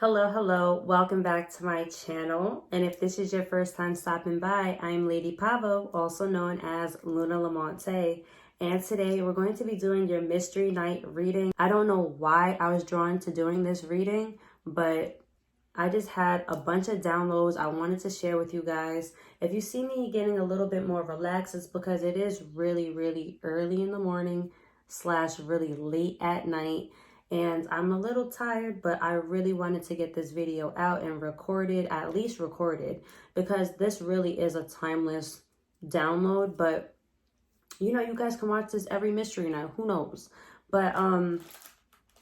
Hello, welcome back to my channel. And if this is your first time stopping by, I'm Lady Pavo, also known as Luna Lamonte. And today we're going to be doing your mystery night reading. I don't know why I was drawn to doing this reading, but I just had a bunch of downloads I wanted to share with you guys. If you see me getting a little bit more relaxed, it's because it is really early in the morning / really late at night. And I'm a little tired, but I really wanted to get this video out and at least recorded, because this really is a timeless download. But you know, you guys can watch this every mystery night, who knows? But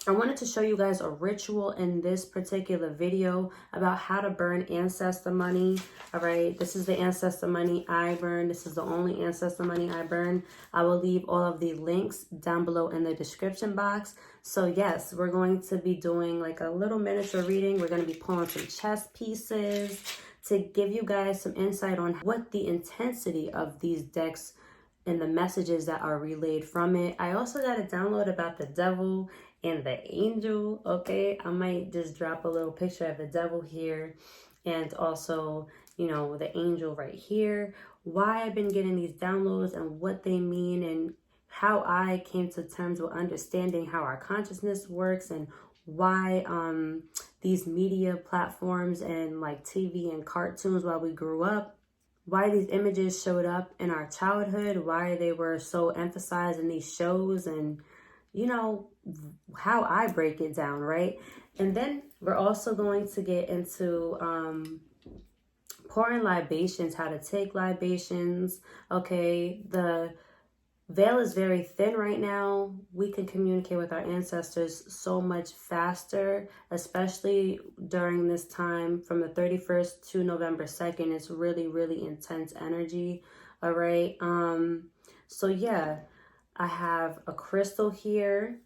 I wanted to show you guys a ritual in this particular video about how to burn ancestor money. All right, this is the ancestor money I burn. This is the only ancestor money I burn. I will leave all of the links down below in the description box. So yes, we're going to be doing like a little miniature reading. We're going to be pulling some chess pieces to give you guys some insight on what the intensity of these decks and the messages that are relayed from it. I also got a download about the devil and the angel. Okay, I might just drop a little picture of the devil here and also, you know, the angel right here. Why I've been getting these downloads and what they mean, and how I came to terms with understanding how our consciousness works, and why these media platforms and like TV and cartoons while we grew up, why these images showed up in our childhood, why they were so emphasized in these shows, and you know, how I break it down, right? And then we're also going to get into pouring libations, how to take libations. Okay, the veil is very thin right now. We can communicate with our ancestors so much faster, especially during this time from the 31st to November 2nd. It's really intense energy. All right. So yeah, I have a crystal here.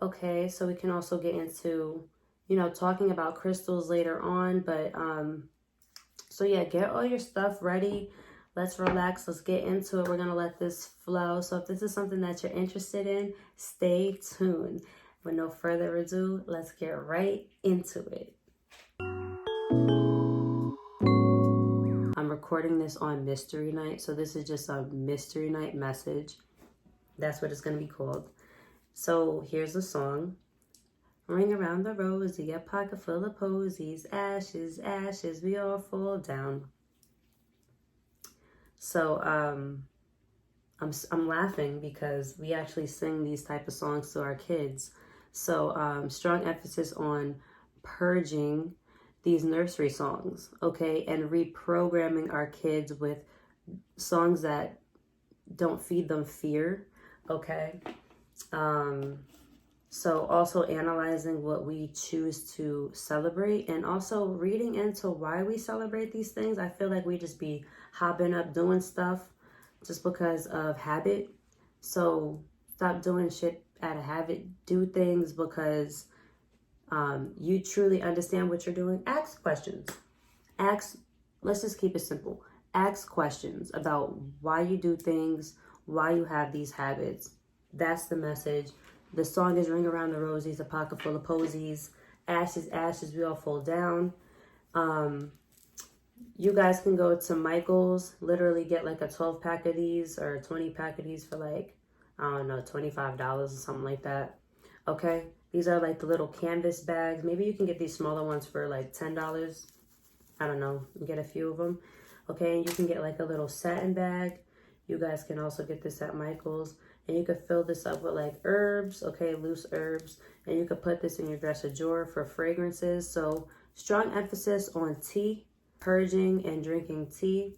Okay, so we can also get into, you know, talking about crystals later on. But so yeah, get all your stuff ready. Let's relax. Let's get into it. We're going to let this flow. So if this is something that you're interested in, stay tuned. With no further ado, let's get right into it. I'm recording this on Mystery Night. So this is just a Mystery Night message. That's what it's going to be called. So here's the song. Ring around the rosy, a pocket full of posies. Ashes, ashes, we all fall down. So I'm laughing because we actually sing these type of songs to our kids. So strong emphasis on purging these nursery songs, okay, and reprogramming our kids with songs that don't feed them fear, okay. So also analyzing what we choose to celebrate, and also reading into why we celebrate these things. I feel like we just be hopping up doing stuff just because of habit. So stop doing shit out of habit. Do things because you truly understand what you're doing. Ask questions. Let's just keep it simple. Ask questions about why you do things, why you have these habits. That's the message. The song is Ring Around the Rosies, a pocket full of posies. Ashes, ashes, we all fall down. You guys can go to Michael's, literally get like a 12 pack of these or a 20 pack of these for like, I don't know, $25 or something like that. Okay, these are like the little canvas bags. Maybe you can get these smaller ones for like $10. I don't know, get a few of them. Okay, and you can get like a little satin bag. You guys can also get this at Michael's. And you could fill this up with like herbs, okay, loose herbs. And you could put this in your dresser drawer for fragrances. So strong emphasis on tea, purging and drinking tea.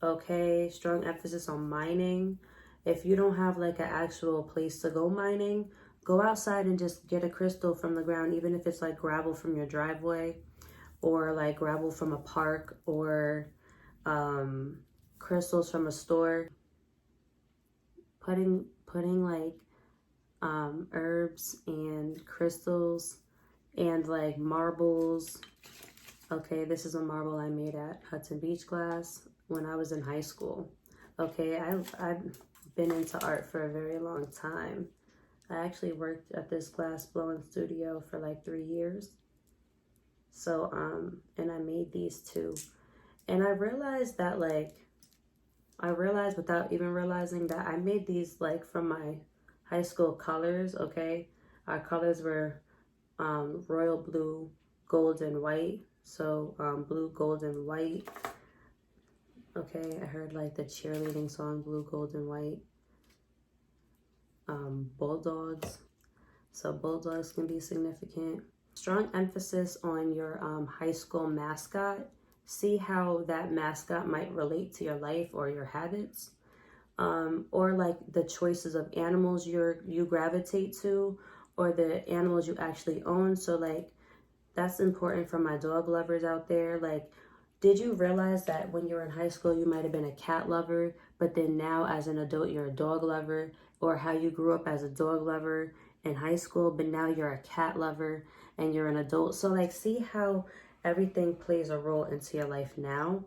Okay, strong emphasis on mining. If you don't have like an actual place to go mining, go outside and just get a crystal from the ground, even if it's like gravel from your driveway or like gravel from a park or crystals from a store. Putting like herbs and crystals and like marbles. Okay, this is a marble I made at Hudson Beach class when I was in high school. Okay, I've been into art for a very long time. I actually worked at this glass blowing studio for like 3 years. So, and I made these two. And I realized that, like, without even realizing that I made these, like, from my high school colors, okay? Our colors were royal blue, gold, and white. So, blue, gold, and white. Okay, I heard, like, the cheerleading song, blue, gold, and white. Bulldogs. So, bulldogs can be significant. Strong emphasis on your high school mascot. See how that mascot might relate to your life or your habits, or like the choices of animals you gravitate to, or the animals you actually own. So like that's important for my dog lovers out there. Like, did you realize that when you were in high school you might have been a cat lover, but then now as an adult you're a dog lover, or how you grew up as a dog lover in high school, but now you're a cat lover and you're an adult. So like, see how everything plays a role into your life now.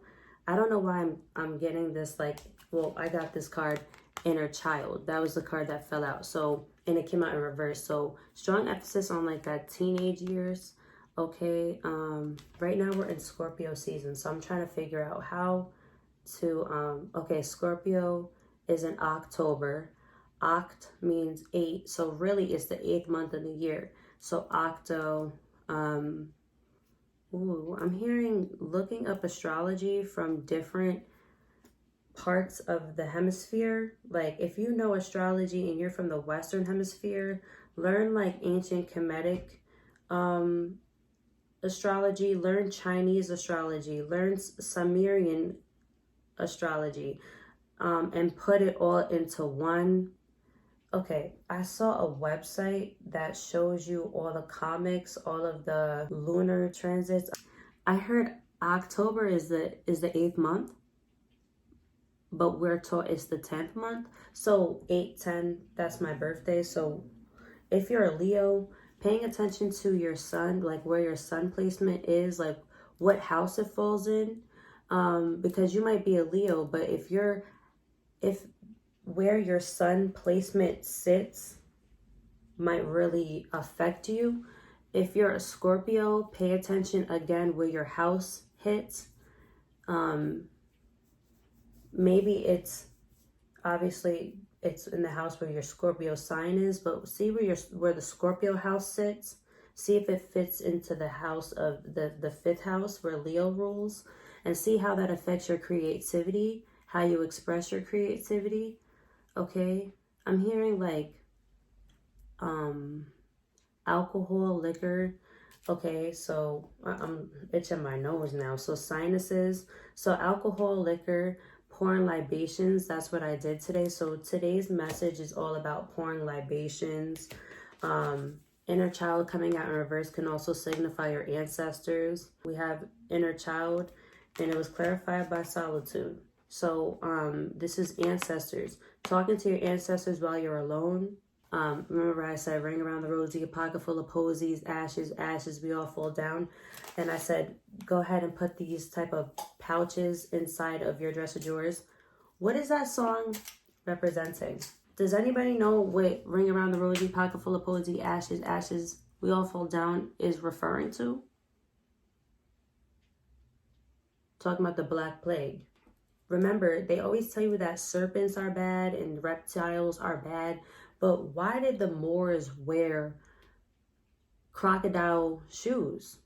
I don't know why I'm getting this, like, well, I got this card, inner child. That was the card that fell out. So, and it came out in reverse. So strong emphasis on like that teenage years. Okay, right now we're in Scorpio season, so I'm trying to figure out how to, okay, Scorpio is in October. Oct means 8, so really it's the 8th month of the year. So octo, ooh, I'm hearing looking up astrology from different parts of the hemisphere. Like, if you know astrology and you're from the Western Hemisphere, learn like ancient Kemetic astrology, learn Chinese astrology, learn Sumerian astrology, and put it all into one. Okay, I saw a website that shows you all the comics, all of the lunar transits. I heard October is the 8th month, but we're taught it's the 10th month. So 8/10, that's my birthday. So if you're a Leo, paying attention to your sun, like where your sun placement is, like what house it falls in, because you might be a Leo, but if where your sun placement sits might really affect you. If you're a Scorpio, pay attention again where your house hits. Maybe it's obviously it's in the house where your Scorpio sign is, but see where the Scorpio house sits. See if it fits into the house of the 5th house where Leo rules, and see how that affects your creativity, how you express your creativity. Okay, I'm hearing like alcohol, liquor. Okay, so I'm itching my nose now. So sinuses. So alcohol, liquor, pouring libations. That's what I did today. So today's message is all about pouring libations. Inner child coming out in reverse can also signify your ancestors. We have inner child, and it was clarified by solitude. So this is ancestors. Talking to your ancestors while you're alone. Remember I said ring around the rosy, a pocket full of posies, ashes, ashes, we all fall down. And I said, go ahead and put these type of pouches inside of your dresser drawers. What is that song representing? Does anybody know what ring around the rosy, pocket full of posies, ashes, ashes, we all fall down is referring to? Talking about the Black Plague. Remember, they always tell you that serpents are bad and reptiles are bad, but why did the Moors wear crocodile shoes?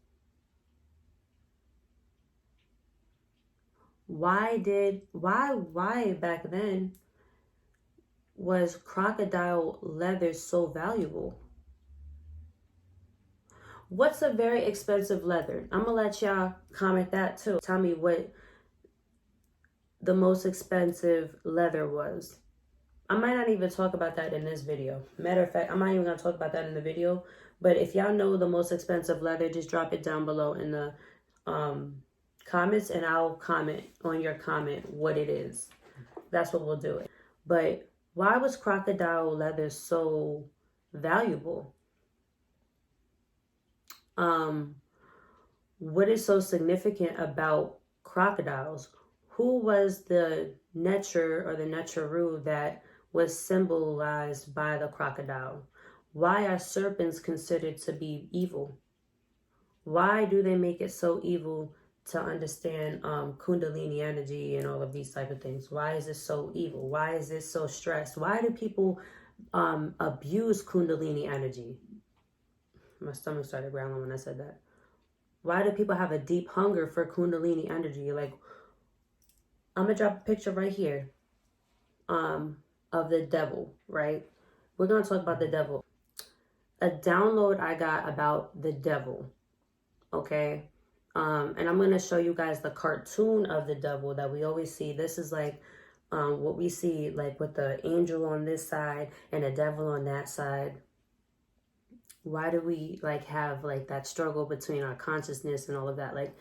Why back then was crocodile leather so valuable? What's a very expensive leather? I'm gonna let y'all comment that too. Tell me what the most expensive leather was. I might not even talk about that in this video. Matter of fact, I'm not even going to talk about that in the video. But if y'all know the most expensive leather, just drop it down below in the comments, and I'll comment on your comment what it is. That's what we'll do it. But why was crocodile leather so valuable? What is so significant about crocodiles? Who was the Necher or the Necheru that was symbolized by the crocodile? Why are serpents considered to be evil? Why do they make it so evil to understand Kundalini energy and all of these type of things? Why is it so evil? Why is it so stressed? Why do people abuse Kundalini energy? My stomach started growling when I said that. Why do people have a deep hunger for Kundalini energy? Like, I'm gonna drop a picture right here of the devil, right? We're gonna talk about the devil. A download I got about the devil, okay? And I'm gonna show you guys the cartoon of the devil that we always see. This is like what we see, like with the angel on this side and the devil on that side. Why do we like have like that struggle between our consciousness and all of that? Like,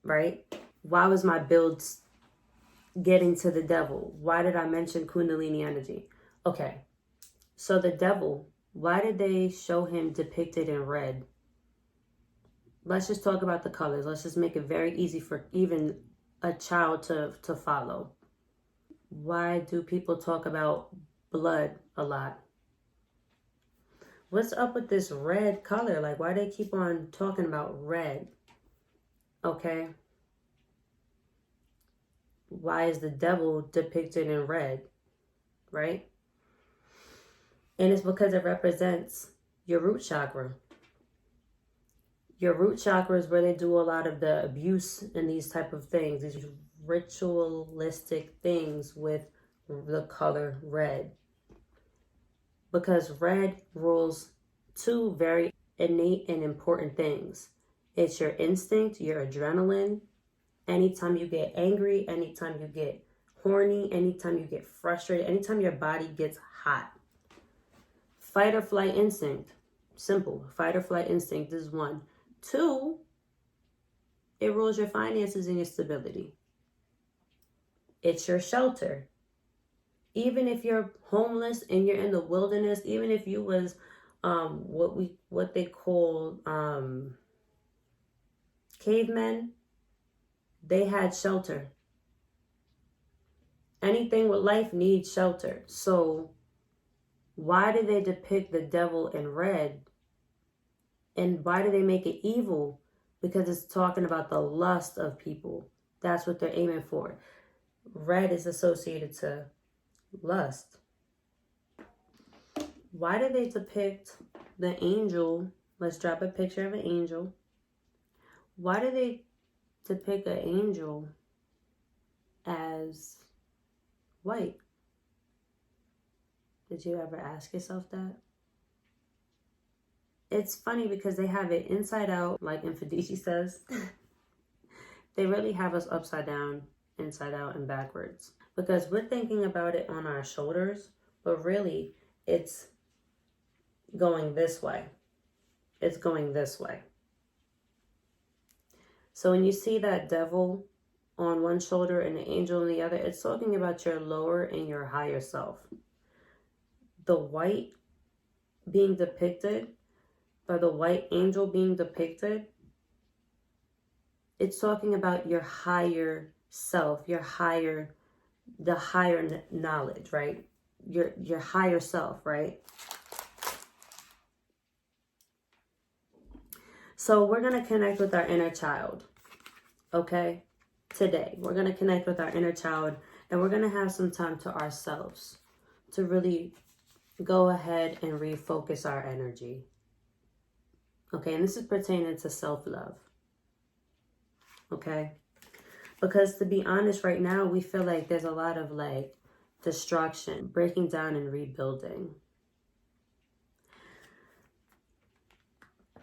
right? Why was my build getting to the devil? Why did I mention Kundalini energy? Okay, so the devil, why did they show him depicted in red? Let's just talk about the colors. Let's just make it very easy for even a child to follow. Why do people talk about blood a lot? What's up with this red color? Like, why they keep on talking about red? Okay. Why is the devil depicted in red? Right? And it's because it represents your root chakra. Your root chakra is where they do a lot of the abuse and these type of things, these ritualistic things with the color red. Because red rules two very innate and important things. It's your instinct, your adrenaline. Anytime you get angry, anytime you get horny, anytime you get frustrated, anytime your body gets hot. Fight or flight instinct. Simple. Fight or flight instinct is one. Two, it rules your finances and your stability. It's your shelter. Even if you're homeless and you're in the wilderness, even if you was what they call cavemen, they had shelter. Anything with life needs shelter. So why do they depict the devil in red? And why do they make it evil? Because it's talking about the lust of people. That's what they're aiming for. Red is associated to lust. Why do they depict the angel? Let's drop a picture of an angel. Why do they depict an angel as white? Did you ever ask yourself that? It's funny because they have it inside out, like Infadici says. They really have us upside down, inside out, and backwards. Because we're thinking about it on our shoulders, but really it's going this way. It's going this way. So when you see that devil on one shoulder and the angel on the other, it's talking about your lower and your higher self. The white being depicted, or the white angel being depicted, it's talking about your higher self, the higher knowledge, right? Your higher self, right? So we're going to connect with our inner child, okay? Today, we're going to connect with our inner child, and we're going to have some time to ourselves to really go ahead and refocus our energy. Okay, and this is pertaining to self-love. Okay? Because to be honest, right now, we feel like there's a lot of like destruction, breaking down and rebuilding.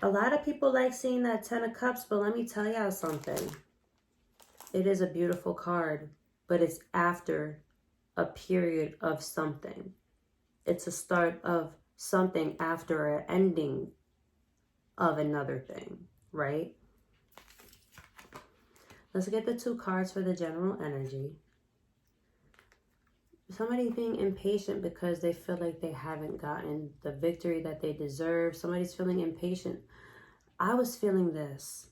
A lot of people like seeing that 10 of Cups, but let me tell y'all something. It is a beautiful card, but it's after a period of something. It's a start of something after an ending of another thing, right? Let's get the 2 cards for the general energy. Somebody being impatient because they feel like they haven't gotten the victory that they deserve. Somebody's feeling impatient. I was feeling this.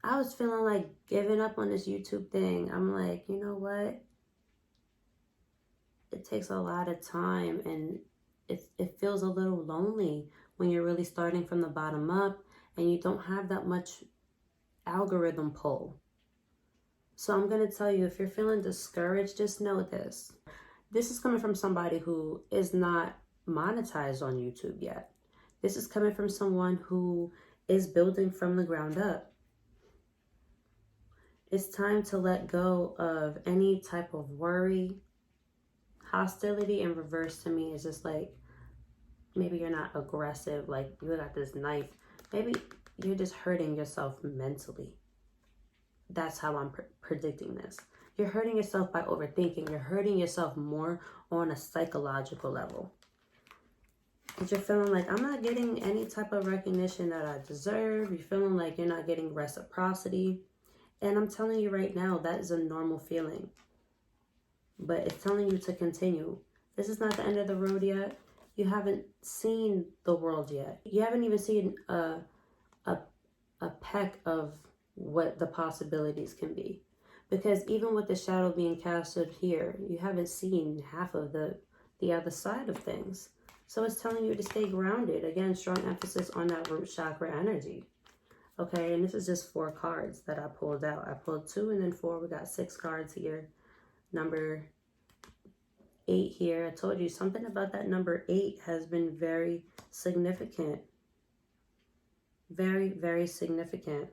I was feeling like giving up on this YouTube thing. I'm like, you know what? It takes a lot of time, and it feels a little lonely when you're really starting from the bottom up and you don't have that much algorithm pull. So I'm going to tell you, if you're feeling discouraged, just know this. This is coming from somebody who is not monetized on YouTube yet. This is coming from someone who is building from the ground up. It's time to let go of any type of worry. Hostility in reverse to me is just like, maybe you're not aggressive, like you got this knife. Maybe you're just hurting yourself mentally. That's how I'm predicting this. You're hurting yourself by overthinking. You're hurting yourself more on a psychological level. But you're feeling like, I'm not getting any type of recognition that I deserve. You're feeling like you're not getting reciprocity. And I'm telling you right now, that is a normal feeling. But it's telling you to continue. This is not the end of the road yet. You haven't seen the world yet. You haven't even seen a peck of what the possibilities can be. Because even with the shadow being casted here, you haven't seen half of the other side of things. So it's telling you to stay grounded. Again, strong emphasis on that root chakra energy. Okay, and this is just 4 cards that I pulled out. I pulled 2 and then 4. We got 6 cards here. Number 8 here. I told you something about that number 8 has been very significant. Very, very significant.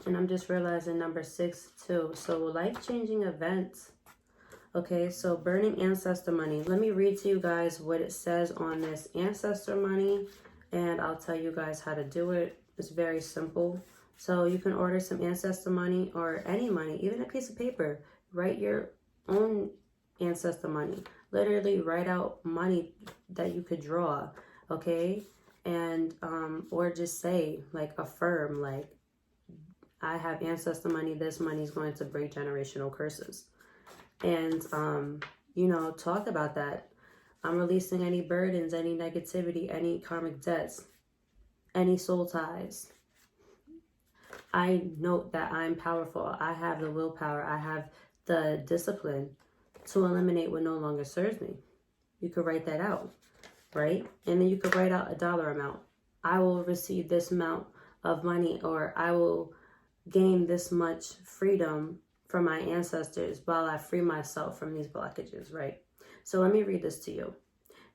And I'm just realizing number 6 too. So life-changing events. Okay, so burning ancestor money. Let me read to you guys what it says on this ancestor money, and I'll tell you guys how to do it. It's very simple. So you can order some ancestor money or any money, even a piece of paper. Write your own ancestor money. Literally write out money that you could draw, okay? And or just say, like, affirm, like, I have ancestor money. This money is going to break generational curses. And, you know, talk about that. I'm releasing any burdens, any negativity, any karmic debts, any soul ties. I note that I'm powerful. I have the willpower. I have the discipline to eliminate what no longer serves me. You could write that out, right? And then you could write out a dollar amount. I will receive this amount of money, or I will gain this much freedom from my ancestors while I free myself from these blockages, right? So let me read this to you.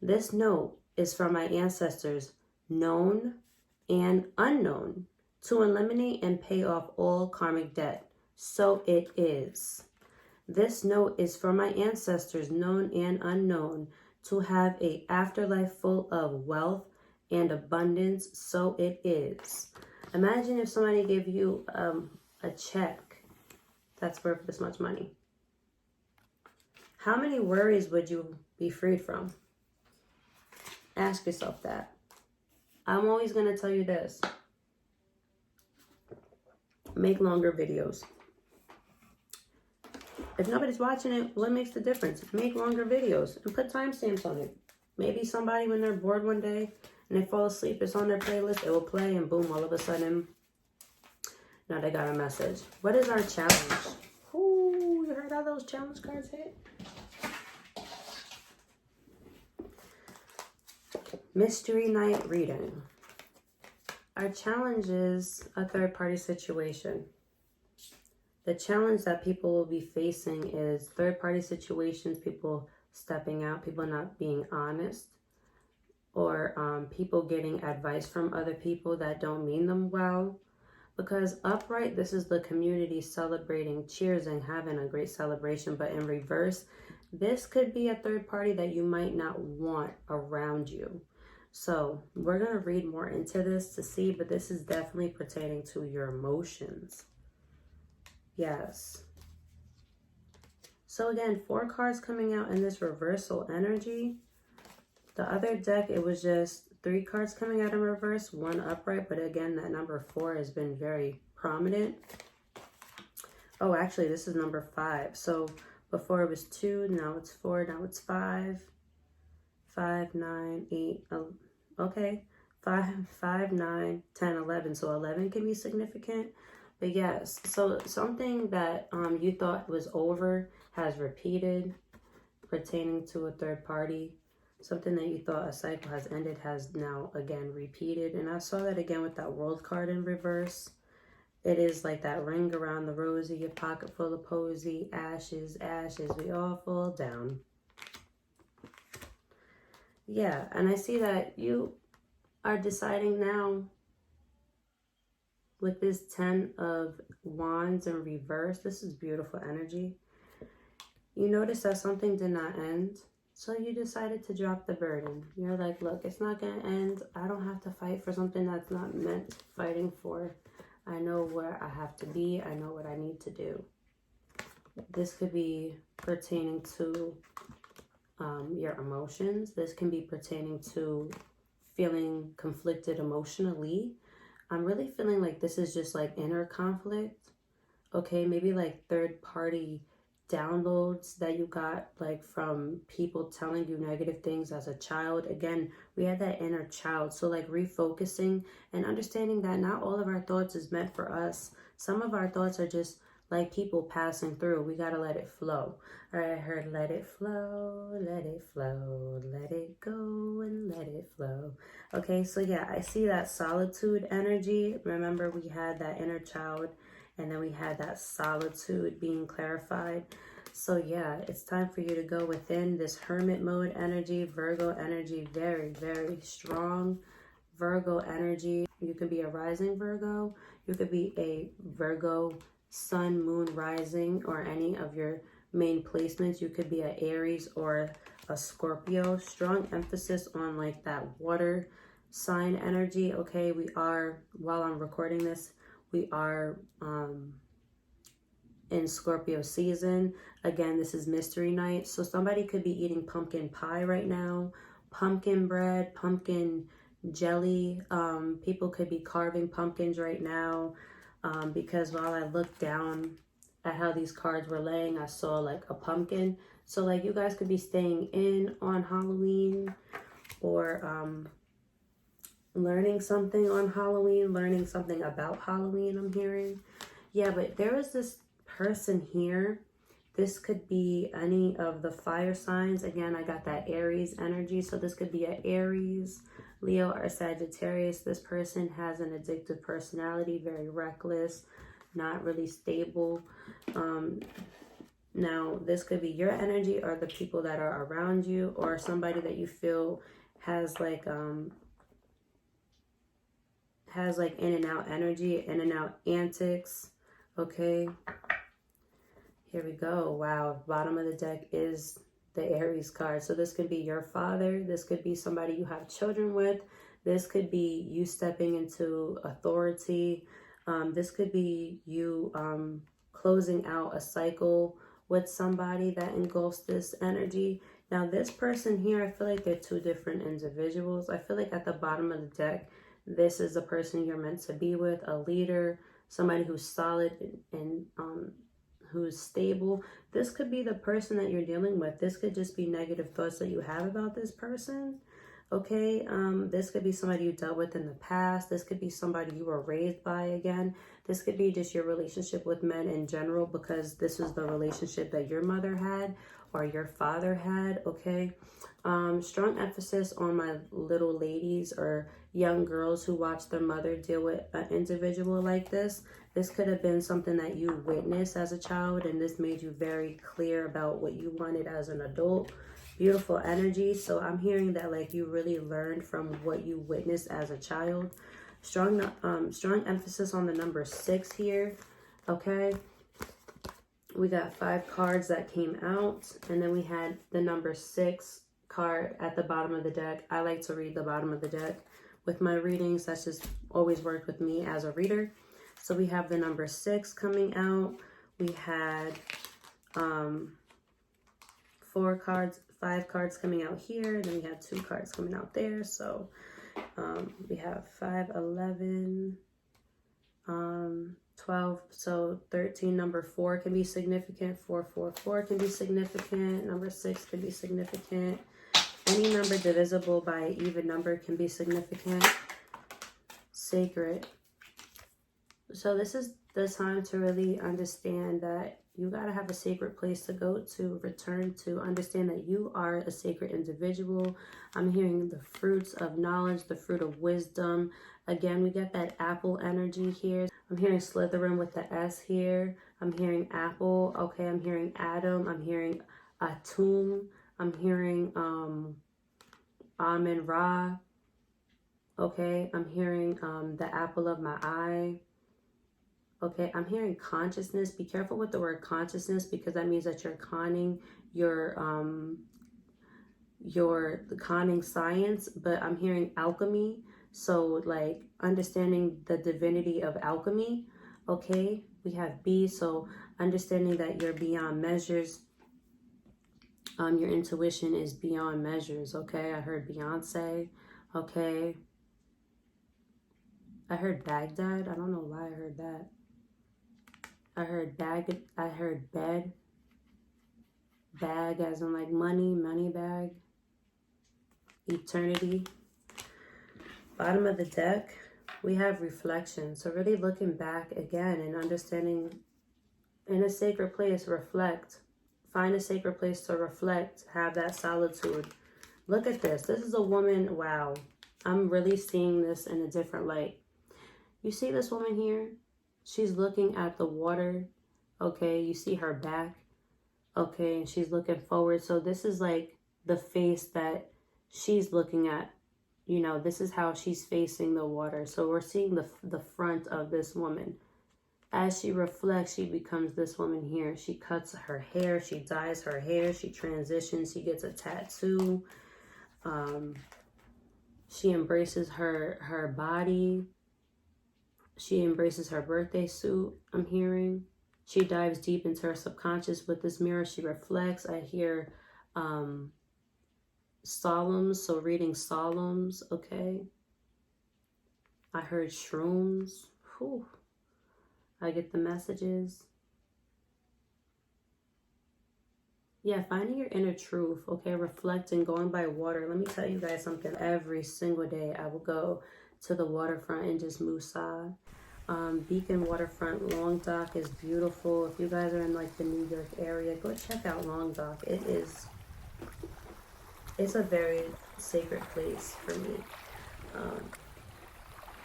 This note is from my ancestors, known and unknown, to eliminate and pay off all karmic debt. So it is. This note is from my ancestors, known and unknown, to have an afterlife full of wealth and abundance. So it is. Imagine if somebody gave you a check that's worth this much money. How many worries would you be freed from? Ask yourself that. I'm always going to tell you this. Make longer videos. If nobody's watching it, what makes the difference? Make longer videos and put timestamps on it. Maybe somebody, when they're bored one day and they fall asleep, it's on their playlist, it will play, and boom, all of a sudden, now they got a message. What is our challenge? Ooh, you heard how those challenge cards hit? Mystery night reading. Our challenge is a third-party situation. The challenge that people will be facing is third-party situations, people stepping out, people not being honest, or people getting advice from other people that don't mean them well. Because upright, this is the community celebrating, cheersing, having a great celebration. But in reverse, this could be a third party that you might not want around you. So we're going to read more into this to see, but this is definitely pertaining to your emotions. Yes. So again, 4 cards coming out in this reversal energy. The other deck, it was just 3 cards coming out in reverse, 1 upright. But again, that number 4 has been very prominent. Oh, actually, this is number 5. So before it was 2, now it's 4, now it's 5. 5, 9, 8, okay. 5, 9, 10, 11. So 11 can be significant. But yes, so something that you thought was over has repeated pertaining to a third party. Something that you thought a cycle has ended has now again repeated. And I saw that again with that World card in reverse. It is like that ring around the rosy, your pocket full of posy, ashes, ashes, we all fall down. Yeah, and I see that you are deciding now with this 10 of Wands in reverse. This is beautiful energy. You notice that something did not end. So you decided to drop the burden. You're like, look, it's not going to end. I don't have to fight for something that's not meant fighting for. I know where I have to be. I know what I need to do. This could be pertaining to your emotions. This can be pertaining to feeling conflicted emotionally. I'm really feeling like this is just like inner conflict. Okay, maybe like third party downloads that you got like from people telling you negative things as a child. Again, we had that inner child. So like refocusing and understanding that not all of our thoughts is meant for us. Some of our thoughts are just like people passing through. We got to let it flow. All right, I heard let it flow, let it flow, let it go and let it flow. Okay, so yeah, I see that solitude energy. Remember, we had that inner child and then we had that solitude being clarified. So yeah, it's time for you to go within this hermit mode energy, Virgo energy, very, very strong. Virgo energy. You could be a rising Virgo. You could be a Virgo sun, moon, rising, or any of your main placements. You could be an Aries or a Scorpio. Strong emphasis on like that water sign energy. Okay, we are, while I'm recording this, we are in Scorpio season. Again, this is mystery night. So somebody could be eating pumpkin pie right now, pumpkin bread, pumpkin jelly. People could be carving pumpkins right now. Because while I looked down at how these cards were laying, I saw like a pumpkin. So like you guys could be staying in on Halloween or learning something on Halloween, learning something about Halloween, I'm hearing. Yeah, but there is this person here. This could be any of the fire signs. Again, I got that Aries energy. So this could be an Aries, Leo, or Sagittarius. This person has an addictive personality, very reckless, not really stable. Now, this could be your energy or the people that are around you or somebody that you feel has like in and out energy, in and out antics. Okay. Here we go. Wow. Bottom of the deck is the Aries card. So this could be your father. This could be somebody you have children with. This could be you stepping into authority. This could be you closing out a cycle with somebody that engulfs this energy. Now, this person here, I feel like they're two different individuals. I feel like at the bottom of the deck, this is the person you're meant to be with, a leader, somebody who's solid and who's stable. This could be the person that you're dealing with. This could just be negative thoughts that you have about this person. Okay, this could be somebody you dealt with in the past. This could be somebody you were raised by again. This could be just your relationship with men in general because this is the relationship that your mother had or your father had, okay? Strong emphasis on my little ladies or young girls who watch their mother deal with an individual like this. This could have been something that you witnessed as a child and this made you very clear about what you wanted as an adult. Beautiful energy. So I'm hearing that like you really learned from what you witnessed as a child. Strong emphasis on the number 6 here. Okay. We got 5 cards that came out and then we had the number 6 card at the bottom of the deck. I like to read the bottom of the deck with my readings. That's just always worked with me as a reader. So we have the number 6 coming out. We had 5 cards coming out here. Then we have 2 cards coming out there. So we have 5, 11, 12. So 13, number 4 can be significant. 4, 4, 4 can be significant. Number 6 can be significant. Any number divisible by an even number can be significant. Sacred. So this is the time to really understand that You got to have a sacred place to go to, return to, understand that you are a sacred individual. I'm hearing the fruits of knowledge, the fruit of wisdom. Again, we get that apple energy here. I'm hearing Slytherin with the S here. I'm hearing apple. Okay, I'm hearing Adam. I'm hearing Atum. I'm hearing Amen Ra. Okay, I'm hearing the apple of my eye. Okay, I'm hearing consciousness. Be careful with the word consciousness, because that means that you're conning your conning science. But I'm hearing alchemy. So like understanding the divinity of alchemy. Okay, we have B. So understanding that you're beyond measures. Your intuition is beyond measures. Okay, I heard Beyonce. Okay, I heard Baghdad. I don't know why I heard that. I heard bag. I heard bed. Bag as in like money, money bag. Eternity. Bottom of the deck, we have reflection. So really looking back again and understanding, in a sacred place, reflect. Find a sacred place to reflect. Have that solitude. Look at this. This is a woman. Wow. I'm really seeing this in a different light. You see this woman here? She's looking at the water. Okay, you see her back. Okay, and she's looking forward. So this is like the face that she's looking at. You know, this is how she's facing the water. So we're seeing the front of this woman. As she reflects, she becomes this woman here. She cuts her hair. She dyes her hair. She transitions. She gets a tattoo. She embraces her body. She embraces her birthday suit, I'm hearing. She dives deep into her subconscious with this mirror. She reflects. I hear Psalms, so reading Psalms, okay. I heard shrooms. Whew. I get the messages. Yeah, finding your inner truth, okay, reflecting, going by water. Let me tell you guys something. Every single day I will go to the waterfront and just moosah. Beacon Waterfront, Long Dock is beautiful. If you guys are in like the New York area, go check out Long Dock. It's a very sacred place for me.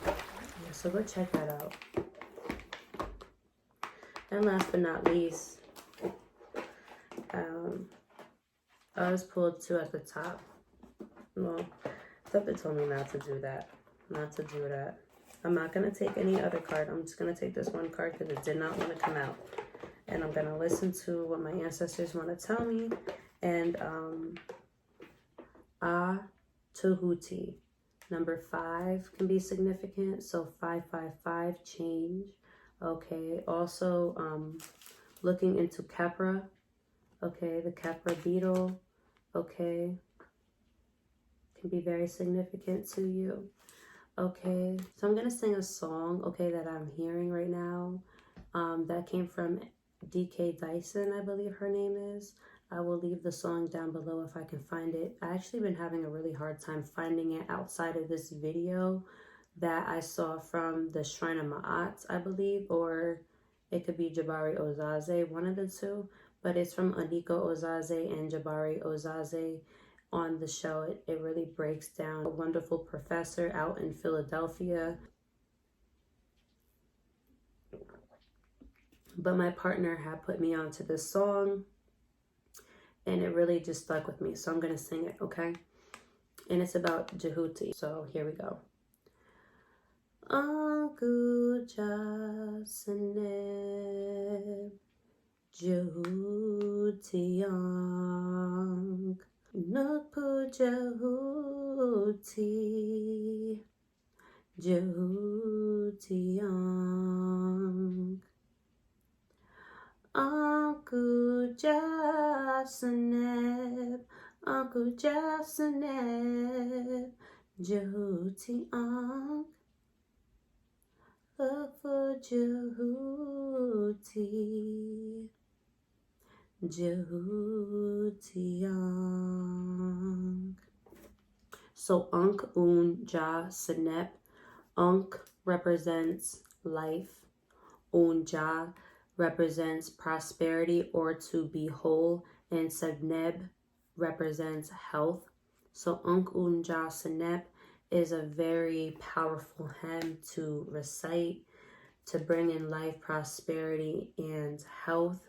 Yeah, so go check that out. And last but not least, I was pulled two at the top. Well, something told me not to do that. Not to do that. I'm not going to take any other card. I'm just going to take this one card because it did not want to come out. And I'm going to listen to what my ancestors want to tell me. And Tahuti. Number 5 can be significant. So 555, change. Okay. Also, looking into Kepra. Okay. The Kepra beetle. Okay. Can be very significant to you. Okay, so I'm gonna sing a song, okay, that I'm hearing right now. That came from DECODING, I believe her name is. I will leave the song down below if I can find it. I actually been having a really hard time finding it outside of this video that I saw from the Shrine of Ma'at, I believe, or it could be Jabari Ozaze, one of the two. But it's from Aniko Ozaze and Jabari Ozaze. On the show, it really breaks down. A wonderful professor out in Philadelphia. But my partner had put me onto this song, and it really just stuck with me. So I'm going to sing it, okay? And it's about Jehuti. So here we go. Ankuja SENEB Jehuti Ankh Napu Jehuti Ankh Ankuja SENEB Jehuti Ankh. Look for Jehuti Ankh. So Ankh Ja SENEB. Ankh represents life. Ja represents prosperity or to be whole, and SENEB represents health. So SENEB is a very powerful hymn to recite, to bring in life, prosperity, and health.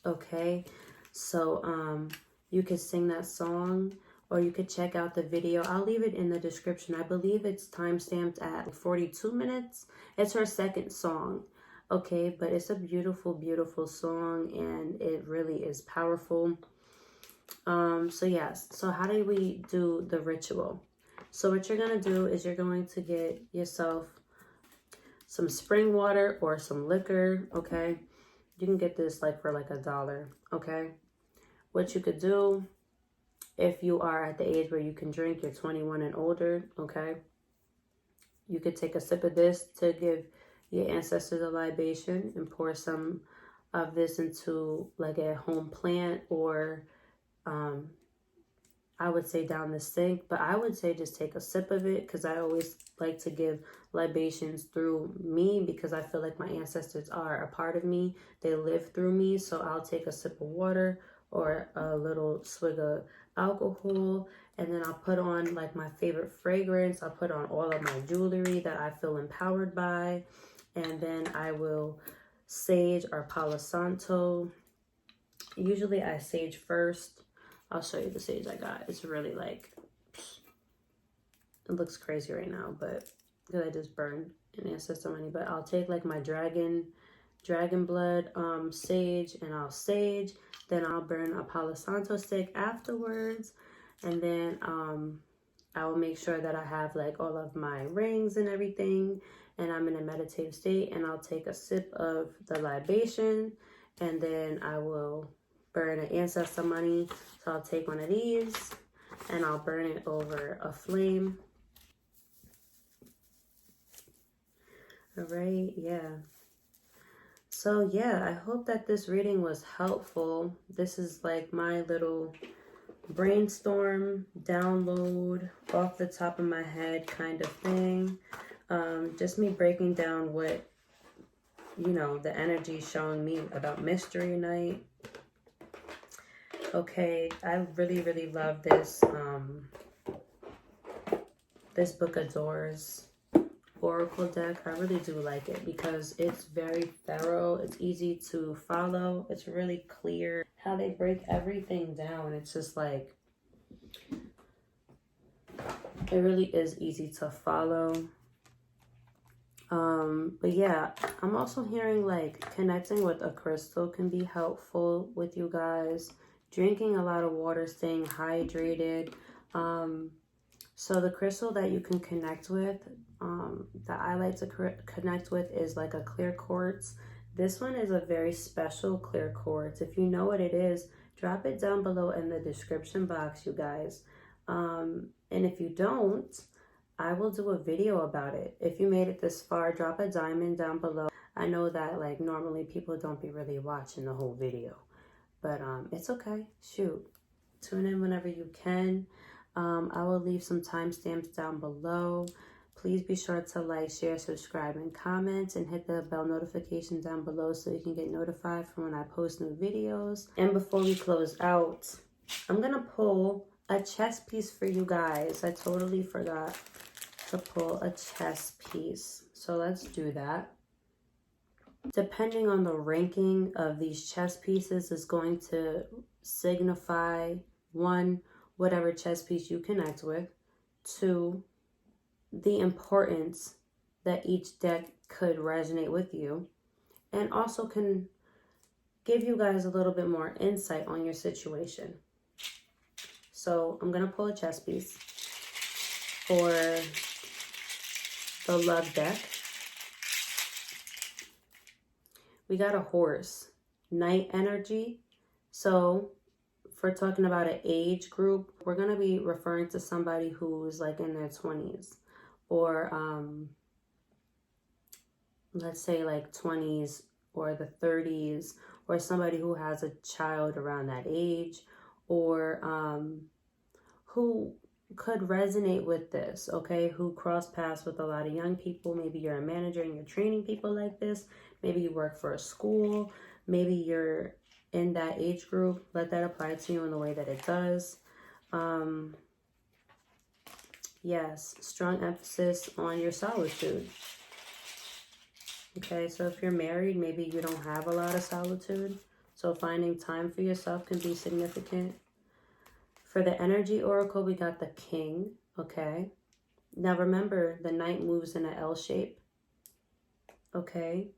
Okay, so you could sing that song, or you could check out the video. I'll leave it in the description. I believe it's timestamped at 42 minutes. It's her second song. Okay, but it's a beautiful, beautiful song, and it really is powerful. So yes, so how do we do the ritual? So what you're going to do is you're going to get yourself some spring water or some liquor, okay? You can get this like for like $1, okay? What you could do, if you are at the age where you can drink, you're 21 and older, okay? You could take a sip of this to give your ancestors a libation and pour some of this into like a home plant, or I would say down the sink, but I would say just take a sip of it, because I always like to give libations through me, because I feel like my ancestors are a part of me. They live through me. So I'll take a sip of water or a little swig of alcohol, and then I'll put on like my favorite fragrance. I'll put on all of my jewelry that I feel empowered by, and then I will sage or Palo Santo. Usually I sage first. I'll show you the sage I got. It's really like, it looks crazy right now, but because I just burned an ancestor money. But I'll take like my dragon blood sage, and I'll sage. Then I'll burn a Palo Santo stick afterwards, and then I will make sure that I have like all of my rings and everything, and I'm in a meditative state, and I'll take a sip of the libation, and then I will burn an ancestor money. So I'll take one of these and I'll burn it over a flame. All right, yeah. So yeah, I hope that this reading was helpful. This is like my little brainstorm, download off the top of my head kind of thing. Just me breaking down what, you know, the energy showing me about Mystery Night. Okay, I really, really love this, this Book of Doors Oracle deck. I really do like it because it's very thorough. It's easy to follow. It's really clear how they break everything down. It's just like, it really is easy to follow. But yeah, I'm also hearing like connecting with a crystal can be helpful with you guys. Drinking a lot of water, staying hydrated. So the crystal that you can connect with, that I like to connect with, is like a clear quartz. This one is a very special clear quartz. If you know what it is, drop it down below in the description box, you guys. And if you don't, I will do a video about it. If you made it this far, drop a diamond down below. I know that like normally people don't be really watching the whole video. But it's okay. Shoot. Tune in whenever you can. I will leave some timestamps down below. Please be sure to like, share, subscribe, and comment. And hit the bell notification down below so you can get notified from when I post new videos. And before we close out, I'm going to pull a chess piece for you guys. I totally forgot to pull a chess piece. So let's do that. Depending on the ranking of these chess pieces is going to signify, 1, whatever chess piece you connect with, 2, the importance that each deck could resonate with you, and also can give you guys a little bit more insight on your situation. So I'm going to pull a chess piece for the love deck. We got a horse, night energy. So if we're talking about an age group, we're going to be referring to somebody who's like in their 20s, or let's say like 20s or the 30s, or somebody who has a child around that age, or who could resonate with this, okay, who cross paths with a lot of young people. Maybe you're a manager and you're training people like this. Maybe you work for a school. Maybe you're in that age group. Let that apply to you in the way that it does. Yes, strong emphasis on your solitude. Okay, so if you're married, maybe you don't have a lot of solitude. So finding time for yourself can be significant. For the energy oracle, we got the King, okay? Now remember, the Knight moves in an L shape, okay?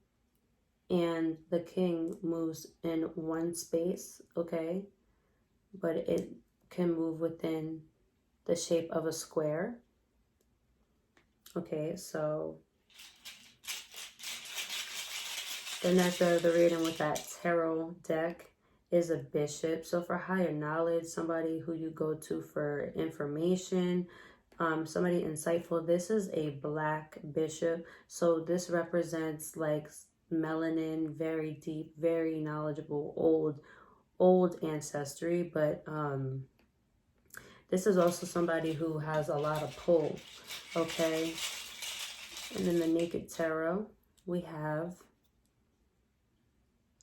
And the King moves in one space, okay? But it can move within the shape of a square. Okay, so the nectar of the reading with that tarot deck is a bishop. So for higher knowledge, somebody who you go to for information, somebody insightful. This is a black bishop. So this represents like melanin, very deep, very knowledgeable, old ancestry. But this is also somebody who has a lot of pull, okay? And then the Naked Tarot, we have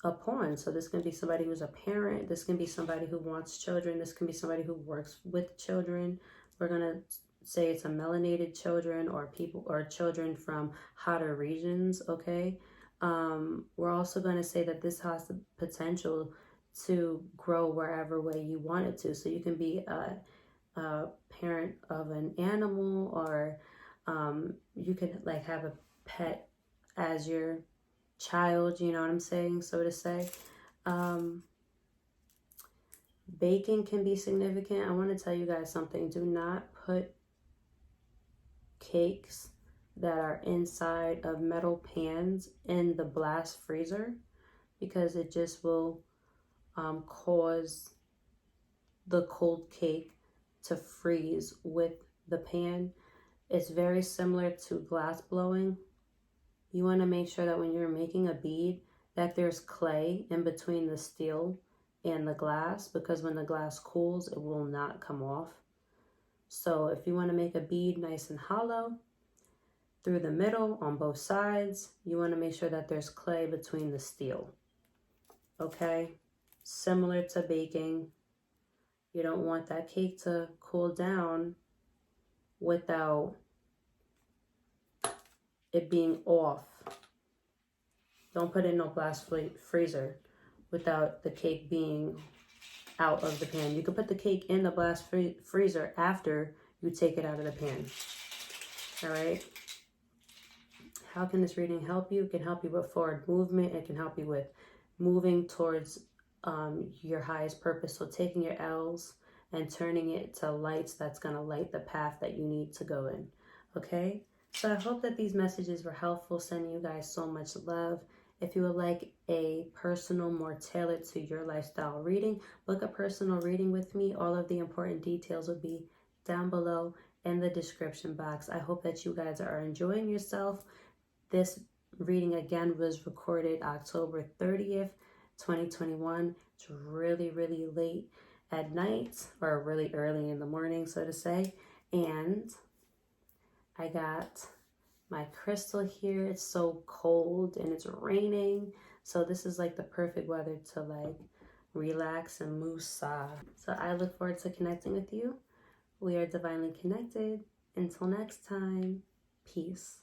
a pawn. So this can be somebody who's a parent. This can be somebody who wants children. This can be somebody who works with children. We're going to say it's a melanated children or people or children from hotter regions, okay? We're also going to say that this has the potential to grow wherever way you want it to. So you can be a parent of an animal, or you could like have a pet as your child, you know what I'm saying, so to say. Baking can be significant. I want to tell you guys something. Do not put cakes that are inside of metal pans in the blast freezer, because it just will cause the cold cake to freeze with the pan. It's very similar to glass blowing. You want to make sure that when you're making a bead that there's clay in between the steel and the glass, because when the glass cools, it will not come off. So if you want to make a bead nice and hollow through the middle on both sides, you want to make sure that there's clay between the steel. Okay? Similar to baking. You don't want that cake to cool down without it being off. Don't put it in no blast freezer without the cake being out of the pan. You can put the cake in the blast freezer after you take it out of the pan. All right. How can this reading help you? It can help you with forward movement. It can help you with moving towards your highest purpose. So taking your L's and turning it to lights that's going to light the path that you need to go in. Okay. So I hope that these messages were helpful. Sending you guys so much love. If you would like a personal, more tailored to your lifestyle reading, book a personal reading with me. All of the important details will be down below in the description box. I hope that you guys are enjoying yourself. This reading again was recorded October 30th, 2021. It's really, really late at night, or really early in the morning, so to say. And I got my crystal here. It's so cold and it's raining, so this is like the perfect weather to like relax and woosah. So I look forward to connecting with you. We are divinely connected. Until next time, peace.